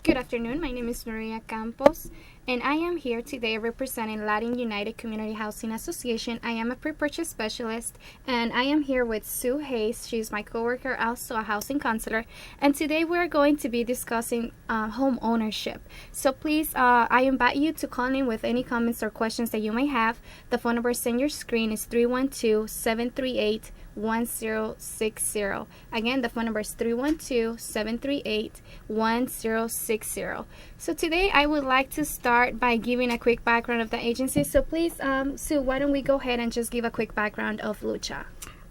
Good afternoon. My name is Maria Campos, and I am here today representing Latin United Community Housing Association. I am a pre-purchase specialist, and I am here with Sue Hayes. She's my coworker, also a housing counselor. And today we're going to be discussing home ownership. So please, I invite you to call in with any comments or questions that you may have. The phone number on your screen is 312-738-1060. Again, the phone number is 312-738-1060. So today I would like to start by giving a quick background of the agency. So please, Sue, why don't we go ahead and just give a quick background of LUCHA?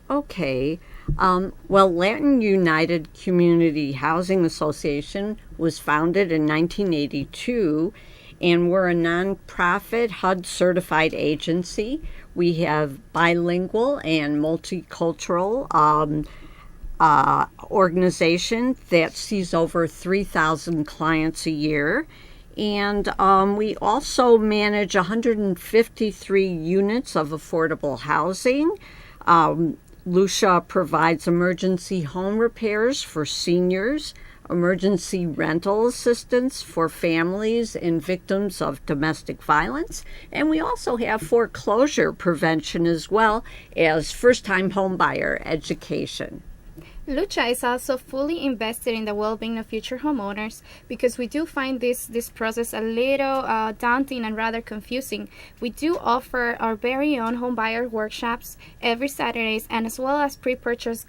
Okay. Well, Latin United Community Housing Association was founded in 1982, and we're a nonprofit HUD-certified agency. We have bilingual and multicultural organization that sees over 3,000 clients a year. And we also manage 153 units of affordable housing. LUCHA provides emergency home repairs for seniors, emergency rental assistance for families and victims of domestic violence, and we also have foreclosure prevention as well as first-time homebuyer education. LUCHA is also fully invested in the well-being of future homeowners because we do find this process a little daunting and rather confusing. We do offer our very own homebuyer workshops every Saturdays, and as well as pre-purchase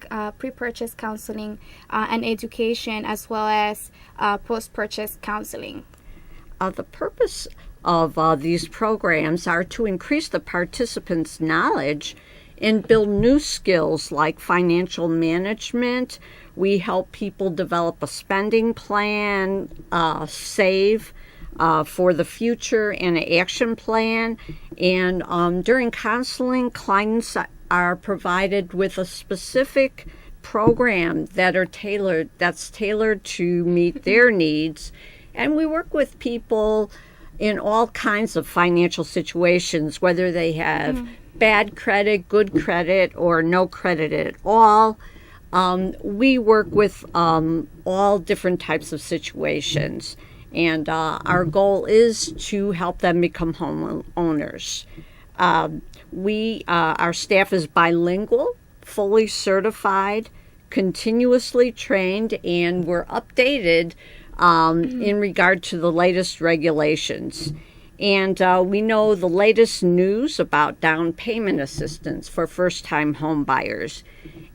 counseling and education, as well as post-purchase counseling. The purpose of these programs are to increase the participants' knowledge and build new skills like financial management. We help people develop a spending plan, save for the and an action plan. And during counseling, clients are provided with a specific program that's tailored to meet their needs. And we work with people in all kinds of financial situations, whether they have bad credit, good credit, or no credit at all. We work with all different types of situations, and our goal is to help them become homeowners. Our staff is bilingual, fully certified, continuously trained, and we're updated in regard to the latest regulations. And we know the latest news about down payment assistance for first-time home buyers.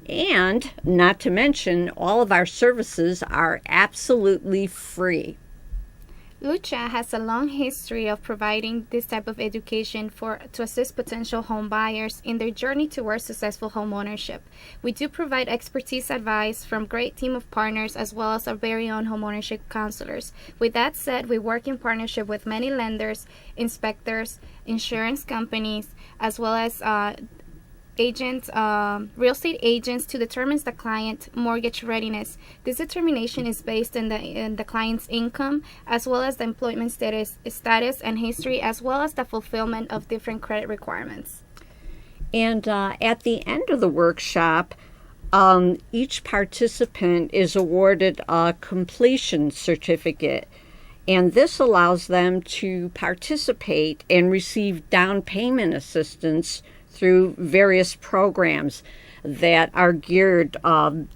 And not to mention, all of our services are absolutely free. LUCHA has a long history of providing this type of education to assist potential home buyers in their journey towards successful home ownership. We do provide expertise advice from a great team of partners, as well as our very own home ownership counselors. With that said, we work in partnership with many lenders, inspectors, insurance companies, as well as agents, real estate agents, to determine the client mortgage readiness. This determination is based in the client's income, as well as the employment status and history, as well as the fulfillment of different credit requirements. And at the end of the workshop, each participant is awarded a completion certificate, and this allows them to participate and receive down payment assistance through various programs that are geared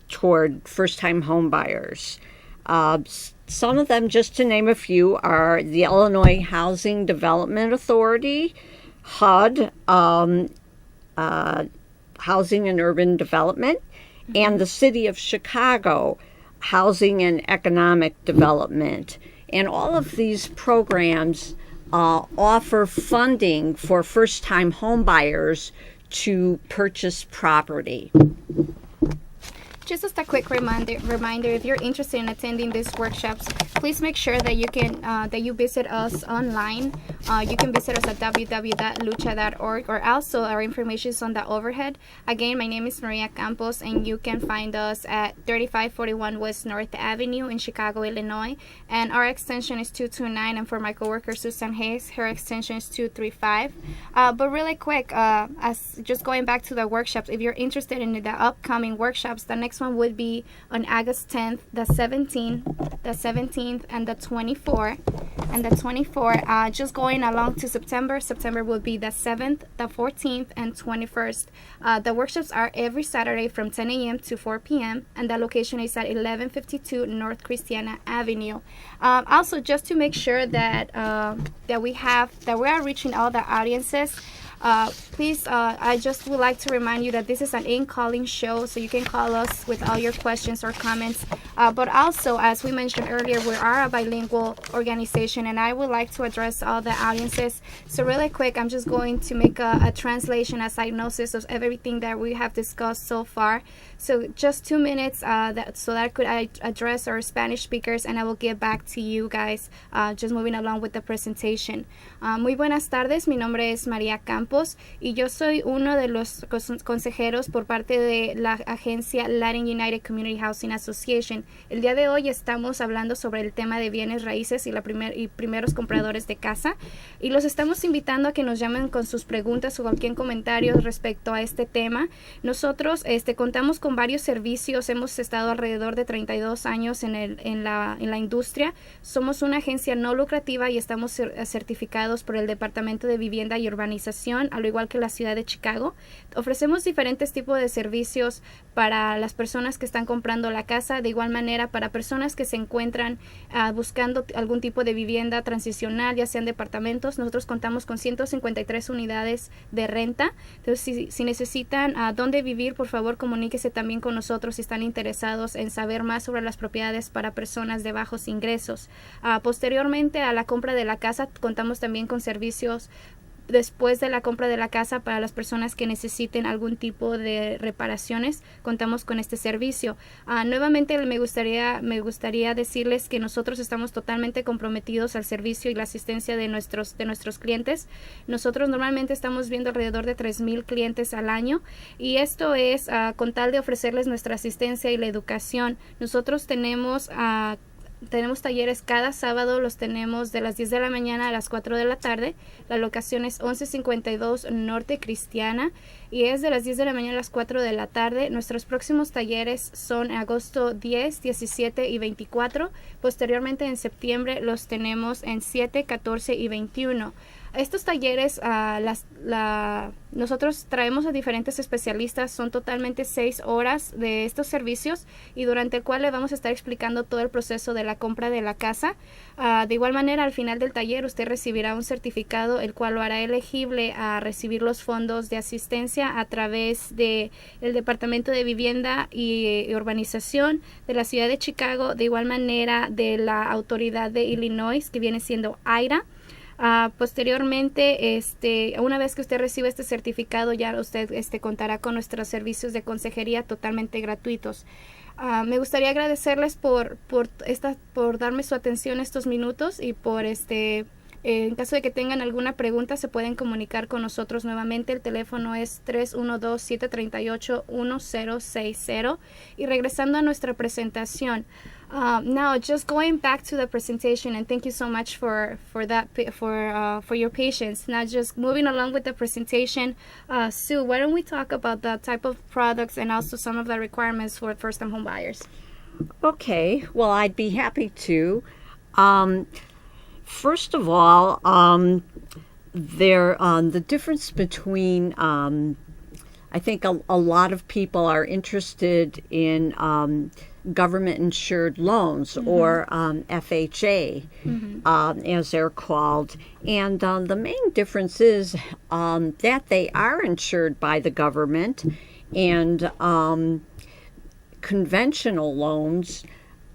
toward first-time home buyers. Some of them, just to name a few, are the Illinois Housing Development Authority, HUD, Housing and Urban Development, and the City of Chicago, Housing and Economic Development. And all of these programs offer funding for first-time home buyers to purchase property. Just as a quick reminder, if you're interested in attending these workshops, please make sure that you visit us online. You can visit us at www.lucha.org, or also our information is on the overhead. Again, my name is Maria Campos, and you can find us at 3541 West North Avenue in Chicago, Illinois, and our extension is 229. And for my coworker Susan Hayes, her extension is 235. But really quick, as just going back to the workshops, if you're interested in the upcoming workshops, the next one would be on August 10th, the 17th, and the 24th. And the 24th, just going along to September. September will be the 7th, the 14th, and 21st. The workshops are every Saturday from 10 a.m. to 4 p.m. and the location is at 1152 North Christiana Avenue. Also, just to make sure that we are reaching all the audiences. Please, I just would like to remind you that this is an in-calling show, so you can call us with all your questions or comments. But also, as we mentioned earlier, we are a bilingual organization, and I would like to address all the audiences. So really quick, I'm just going to make a translation, a diagnosis of everything that we have discussed so far. So just 2 minutes so that I could address our Spanish speakers, and I will get back to you guys, just moving along with the presentation. Muy buenas tardes, mi nombre es María Campos y yo soy uno de los consejeros por parte de la agencia Latin United Community Housing Association. El día de hoy estamos hablando sobre el tema de bienes raíces y primeros compradores de casa, y los estamos invitando a que nos llamen con sus preguntas o cualquier comentario respecto a este tema. Nosotros contamos con varios servicios, hemos estado alrededor de 32 años en la industria. Somos una agencia no lucrativa y estamos certificados por el Departamento de Vivienda y Urbanización, al igual que la ciudad de Chicago. Ofrecemos diferentes tipos de servicios para las personas que están comprando la casa, de igual manera para personas que se encuentran buscando algún tipo de vivienda transicional, ya sean departamentos. Nosotros contamos con 153 unidades de renta. Entonces, si necesitan dónde vivir, por favor comuníquese también con nosotros si están interesados en saber más sobre las propiedades para personas de bajos ingresos. Posteriormente a la compra de la casa, contamos también con servicios después de la compra de la casa para las personas que necesiten algún tipo de reparaciones. Contamos con este servicio. Nuevamente me gustaría decirles que nosotros estamos totalmente comprometidos al servicio y la asistencia de nuestros clientes. Nosotros normalmente estamos viendo alrededor de 3,000 clientes al año, y esto es con tal de ofrecerles nuestra asistencia y la educación. Nosotros tenemos talleres cada sábado, los tenemos de las 10 de la mañana a las 4 de la tarde. La locación es 1152 Norte Cristiana y es de las 10 de la mañana a las 4 de la tarde. Nuestros próximos talleres son agosto 10, 17 y 24. Posteriormente en septiembre los tenemos en 7, 14 y 21. Estos talleres nosotros traemos a diferentes especialistas, son totalmente 6 horas de estos servicios, y durante el cual le vamos a estar explicando todo el proceso de la compra de la casa. De igual manera, al final del taller usted recibirá un certificado, el cual lo hará elegible a recibir los fondos de asistencia a través del Departamento de Vivienda y Urbanización de la ciudad de Chicago, de igual manera de la autoridad de Illinois, que viene siendo IRA. Posteriormente, una vez que usted reciba este certificado, ya usted contará con nuestros servicios de consejería totalmente gratuitos. Me gustaría agradecerles por darme su atención estos minutos, y en caso de que tengan alguna pregunta se pueden comunicar con nosotros nuevamente. El teléfono es 312-738-1060. Y regresando a nuestra presentación, now just going back to the presentation, and thank you so much for your patience. Now just moving along with the presentation, Sue, why don't we talk about the type of products and also some of the requirements for first-time home buyers? Okay, well, I'd be happy to. First of all, the difference between, I think a lot of people are interested in government-insured loans, mm-hmm. or FHA, mm-hmm. As they're called. And the main difference is that they are insured by the government, and conventional loans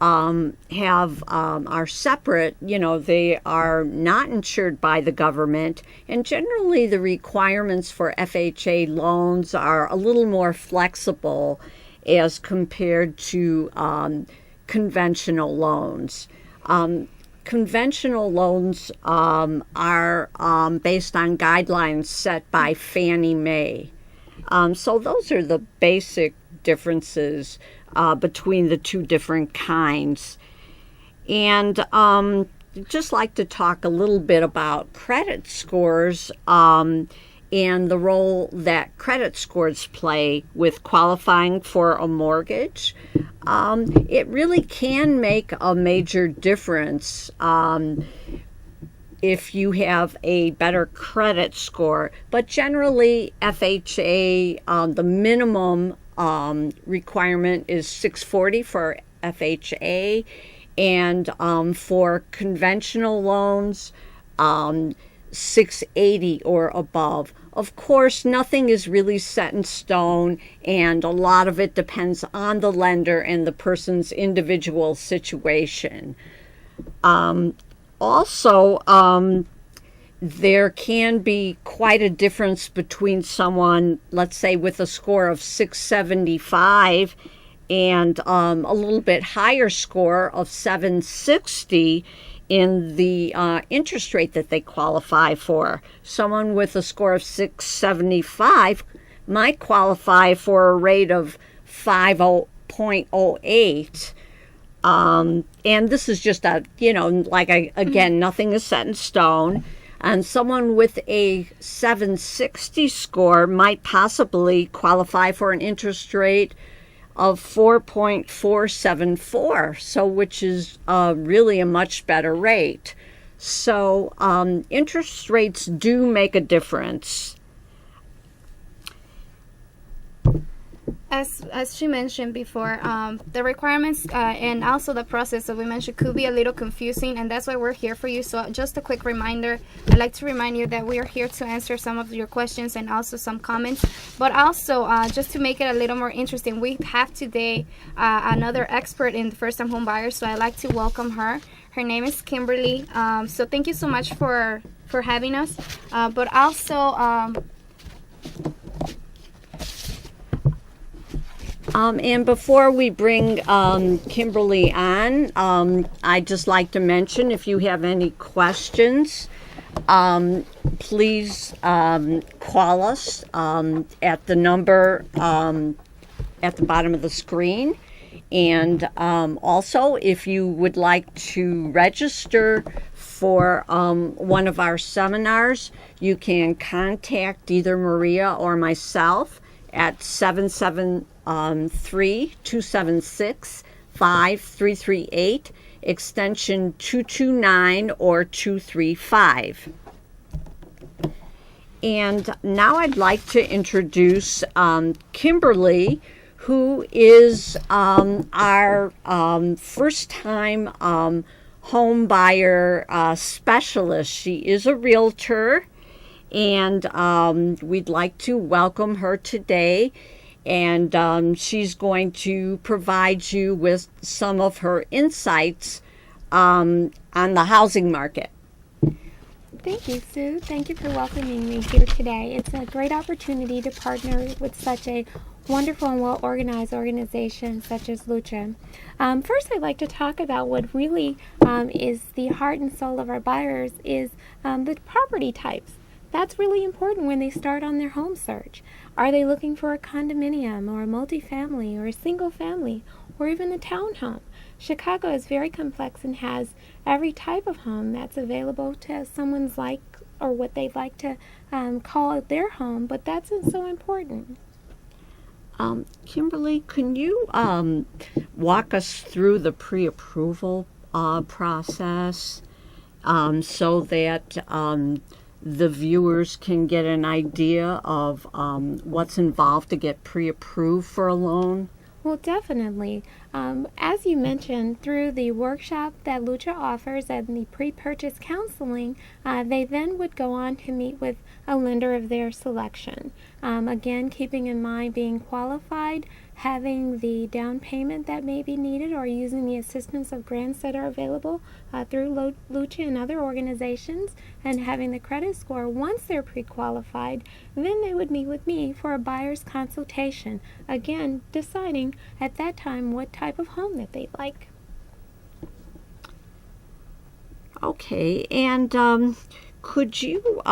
are separate. They are not insured by the government, and generally the requirements for FHA loans are a little more flexible as compared to conventional loans. Conventional loans are based on guidelines set by Fannie Mae. So those are the basic differences between the two different kinds. And just like to talk a little bit about credit scores. and the role that credit scores play with qualifying for a mortgage. It really can make a major difference if you have a better credit score. But generally, FHA, the minimum requirement is 640 for FHA, and for conventional loans, 680 or above. Of course, nothing is really set in stone, and a lot of it depends on the lender and the person's individual situation. Also, there can be quite a difference between someone, let's say, with a score of 675 and a little bit higher score of 760 in the interest rate that they qualify for. Someone with a score of 675 might qualify for a rate of 5.08. And this is just again, nothing is set in stone. And someone with a 760 score might possibly qualify for an interest rate of 4.474, so which is really a much better rate. So interest rates do make a difference. As she mentioned before, the requirements and also the process that we mentioned could be a little confusing, and that's why we're here for you. So just a quick reminder, I'd like to remind you that we are here to answer some of your questions and also some comments, but also just to make it a little more interesting, we have today another expert in the first-time home buyers, so I'd like to welcome her. Her name is Kimberly. So thank you so much for having us, but also and before we bring Kimberly on, I'd just like to mention, if you have any questions, please call us at the number at the bottom of the screen. And also, if you would like to register for one of our seminars, you can contact either Maria or myself at 773-276-5338, extension 229 or 235. And now I'd like to introduce Kimberly, who is our first-time home buyer specialist. She is a realtor, and we'd like to welcome her today. And she's going to provide you with some of her insights on the housing market. Thank you, Sue. Thank you for welcoming me here today. It's a great opportunity to partner with such a wonderful and well-organized organization such as LUCHA. First, I'd like to talk about what really is the heart and soul of our buyers is the property types. That's really important when they start on their home search. Are they looking for a condominium or a multifamily or a single family or even a townhome? Chicago is very complex and has every type of home that's available to someone's like or what they'd like to call their home, but that's so important. Kimberly, can you walk us through the pre-approval process so that the viewers can get an idea of what's involved to get pre-approved for a loan? Well, definitely. As you mentioned, through the workshop that LUCHA offers and the pre-purchase counseling, they then would go on to meet with a lender of their selection. Again, keeping in mind being qualified, having the down payment that may be needed, or using the assistance of grants that are available through LUCHA and other organizations, and having the credit score. Once they're pre-qualified, then they would meet with me for a buyer's consultation, again deciding at that time what type of home that they like. Okay, and could you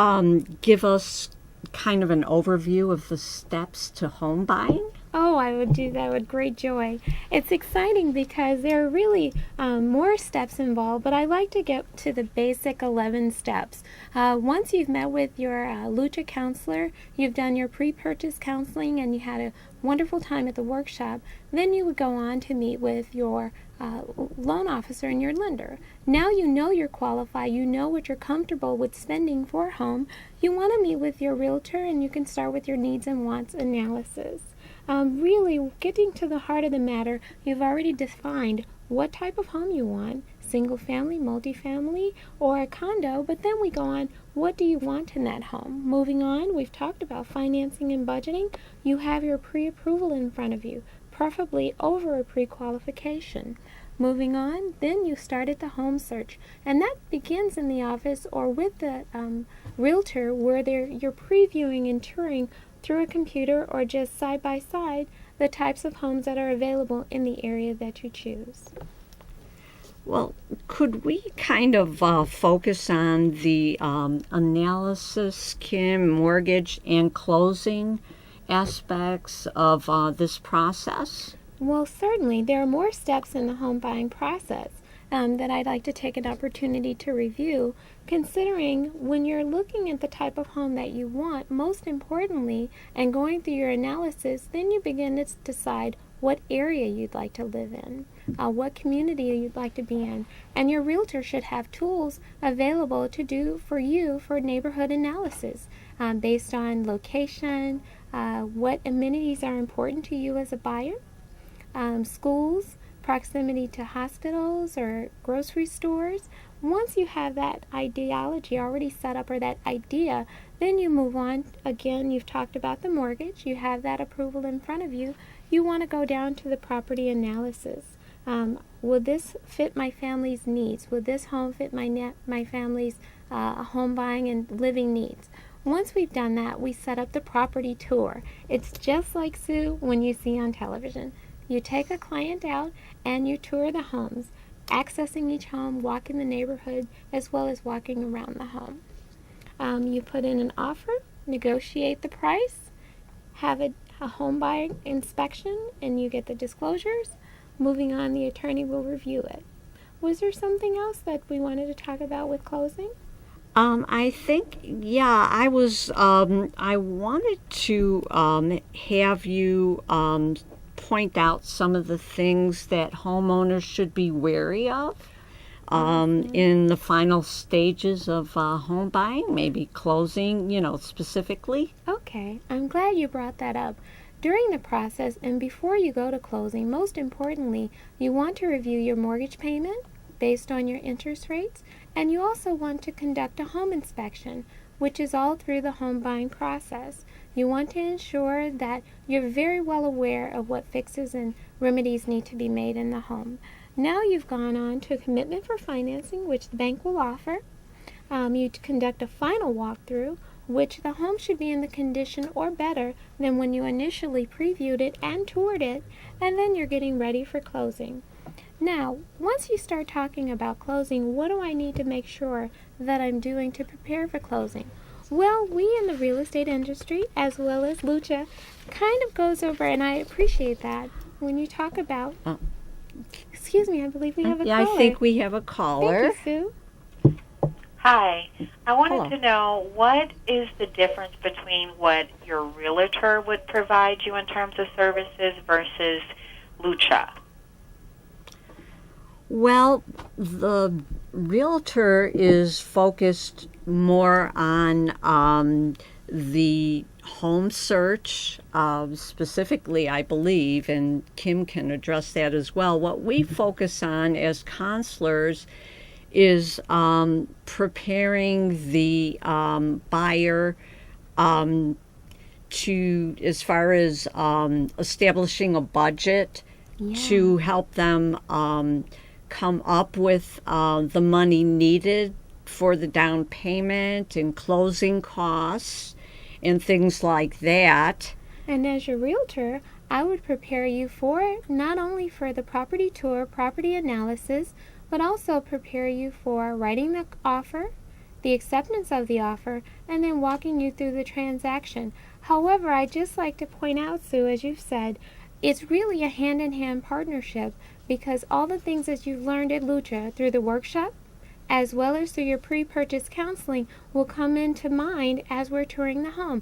give us kind of an overview of the steps to home buying? Oh, I would do that with great joy. It's exciting because there are really more steps involved, but I like to get to the basic 11 steps. Once you've met with your LUCHA counselor, you've done your pre-purchase counseling, and you had a wonderful time at the workshop, then you would go on to meet with your loan officer and your lender. Now you know you're qualified, you know what you're comfortable with spending for a home. You want to meet with your realtor, and you can start with your needs and wants analysis. Really getting to the heart of the matter, you've already defined what type of home you want, single family, multifamily, or a condo, but then we go on, what do you want in that home? Moving on, we've talked about financing and budgeting. You have your pre-approval in front of you, preferably over a pre-qualification. Moving on, then you started the home search, and that begins in the office or with the realtor, where you're previewing and touring through a computer or just side by side the types of homes that are available in the area that you choose. Well, could we kind of focus on the analysis, Kim, mortgage and closing aspects of this process? Well, certainly. There are more steps in the home buying process that I'd like to take an opportunity to review, considering when you're looking at the type of home that you want, most importantly, and going through your analysis, then you begin to decide what area you'd like to live in, what community you'd like to be in, and your realtor should have tools available to do for you for neighborhood analysis based on location, what amenities are important to you as a buyer, schools, proximity to hospitals or grocery stores. Once you have that ideology already set up, or that idea, then you move on. Again, you've talked about the mortgage. You have that approval in front of you. You want to go down to the property analysis. Will this fit my family's needs? Will this home fit my family's home buying and living needs? Once we've done that, we set up the property tour. It's just like, Sue, when you see on television. You take a client out and you tour the homes, accessing each home, walking the neighborhood, as well as walking around the home. You put in an offer, negotiate the price, have a home buying inspection, and you get the disclosures. Moving on, the attorney will review it. Was there something else that we wanted to talk about with closing? I think, yeah, I wanted to have you point out some of the things that homeowners should be wary of in the final stages of home buying, maybe closing, specifically. Okay, I'm glad you brought that up. During the process and before you go to closing, most importantly, you want to review your mortgage payment based on your interest rates, and you also want to conduct a home inspection, which is all through the home buying process. You want to ensure that you're very well aware of what fixes and remedies need to be made in the home. Now you've gone on to a commitment for financing, which the bank will offer. You conduct a final walkthrough, which the home should be in the condition or better than when you initially previewed it and toured it, and then you're getting ready for closing. Now, once you start talking about closing, what do I need to make sure that I'm doing to prepare for closing? Well, we in the real estate industry, as well as LUCHA, kind of goes over, and I appreciate that, when you talk about... Excuse me, I believe we have a caller. Yeah, I think we have a caller. Thank you, Sue. Hi. I wanted Hello. to know, what is the difference between what your realtor would provide you in terms of services versus LUCHA? Well, the realtor is focused more on the home search, specifically, I believe, and Kim can address that as well. What we focus on as counselors is preparing the buyer to, as far as establishing a budget, to help them come up with the money needed for the down payment and closing costs and things like that. And as your realtor, I would prepare you for not only for the property tour, property analysis, but also prepare you for writing the offer, the acceptance of the offer, and then walking you through the transaction. However, I'd just like to point out, Sue, as you've said, it's really a hand-in-hand partnership, because all the things that you've learned at LUCHA through the workshop, as well as through your pre-purchase counseling, will come into mind as we're touring the home.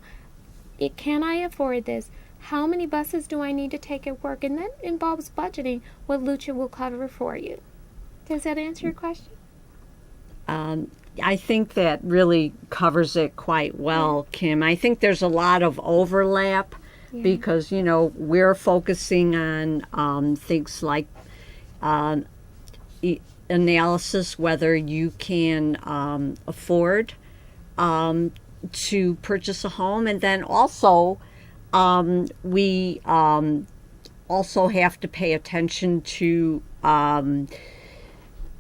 Can I afford this? How many buses do I need to take at work? And that involves budgeting, what LUCHA will cover for you. Does that answer your question? I think that really covers it quite well, Kim. I think there's a lot of overlap because, we're focusing on things like analysis, whether you can afford to purchase a home, and then also we also have to pay attention to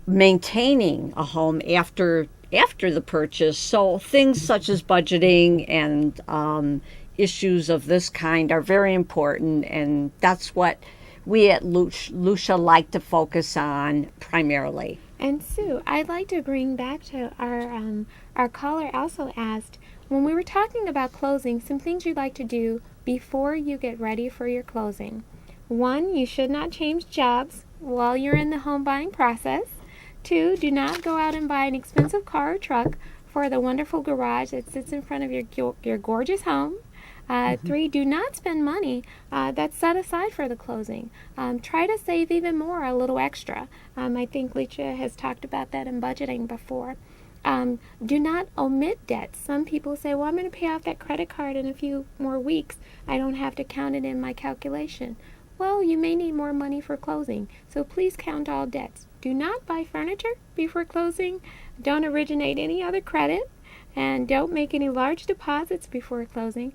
maintaining a home after the purchase. So things such as budgeting and issues of this kind are very important, and that's what we at LUCHA like to focus on primarily. And Sue, I'd like to bring back to our caller also asked, when we were talking about closing, some things you'd like to do before you get ready for your closing. 1, you should not change jobs while you're in the home buying process. 2, do not go out and buy an expensive car or truck for the wonderful garage that sits in front of your gorgeous home. 3, do not spend money that's set aside for the closing. Try to save even more, a little extra. I think LUCHA has talked about that in budgeting before. Do not omit debts. Some people say, well, I'm going to pay off that credit card in a few more weeks. I don't have to count it in my calculation. Well, you may need more money for closing, so please count all debts. Do not buy furniture before closing. Don't originate any other credit, and don't make any large deposits before closing.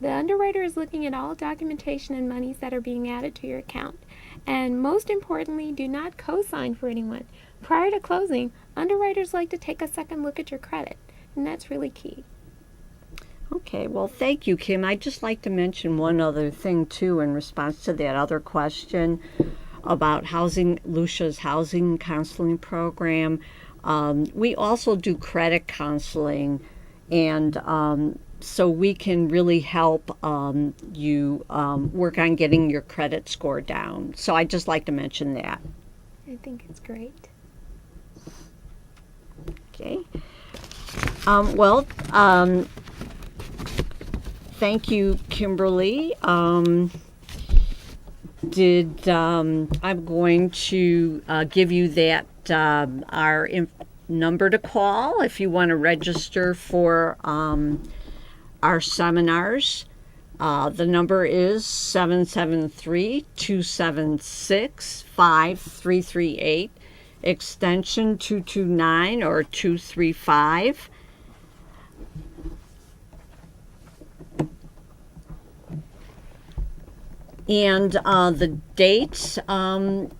The underwriter is looking at all documentation and monies that are being added to your account. And most importantly, do not co-sign for anyone. Prior to closing, underwriters like to take a second look at your credit, and that's really key. Okay, well, thank you, Kim. I'd just like to mention one other thing, too, in response to that other question about LUCHA's housing counseling program. We also do credit counseling, and so we can really help you work on getting your credit score down. So I'd just like to mention that. I think it's great. Okay. Thank you, Kimberly. I'm going to give you that our number to call if you want to register for our seminars. The number is 773-276-5338, extension 229 or 235. And the dates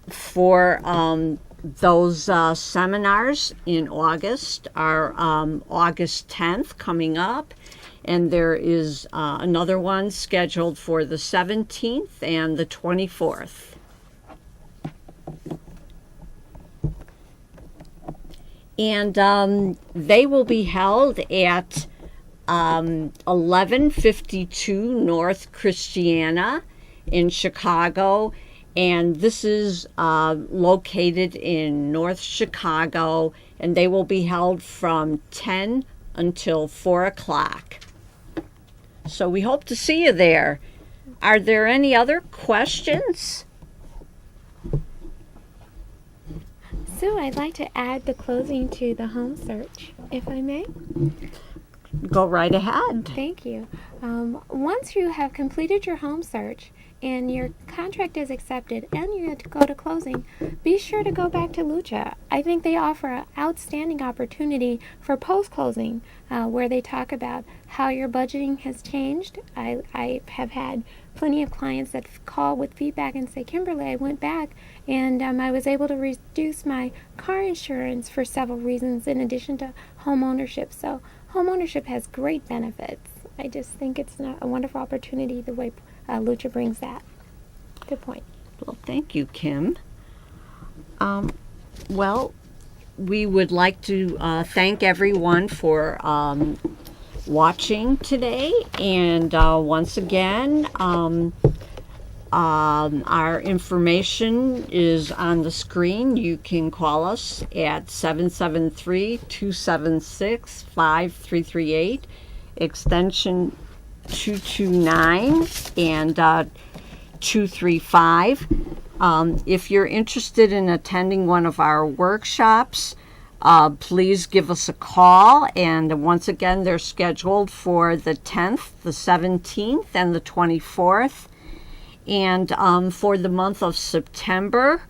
for those seminars in August are August 10th coming up, and there is another one scheduled for the 17th and the 24th. And they will be held at 1152 North Christiana in Chicago, and this is located in North Chicago, and they will be held from 10 until 4 o'clock. So we hope to see you there. Are there any other questions? Sue, I'd like to add the closing to the home search, if I may. Go right ahead. Thank you. Once you have completed your home search and your contract is accepted and you go to closing, be sure to go back to LUCHA. I think they offer an outstanding opportunity for post-closing where they talk about how your budgeting has changed. I have had plenty of clients that call with feedback and say, Kimberly, I went back and I was able to reduce my car insurance for several reasons in addition to home ownership. So home ownership has great benefits. I just think it's a wonderful opportunity the way LUCHA brings that. Good point. Well, thank you, Kim. we would like to thank everyone for watching today. And once again, our information is on the screen. You can call us at 773-276-5338, extension 229 and 235. If you're interested in attending one of our workshops, please give us a call. And once again, they're scheduled for the 10th, the 17th, and the 24th. And for the month of September,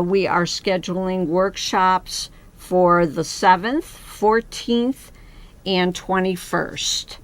we are scheduling workshops for the 7th, 14th, and 21st.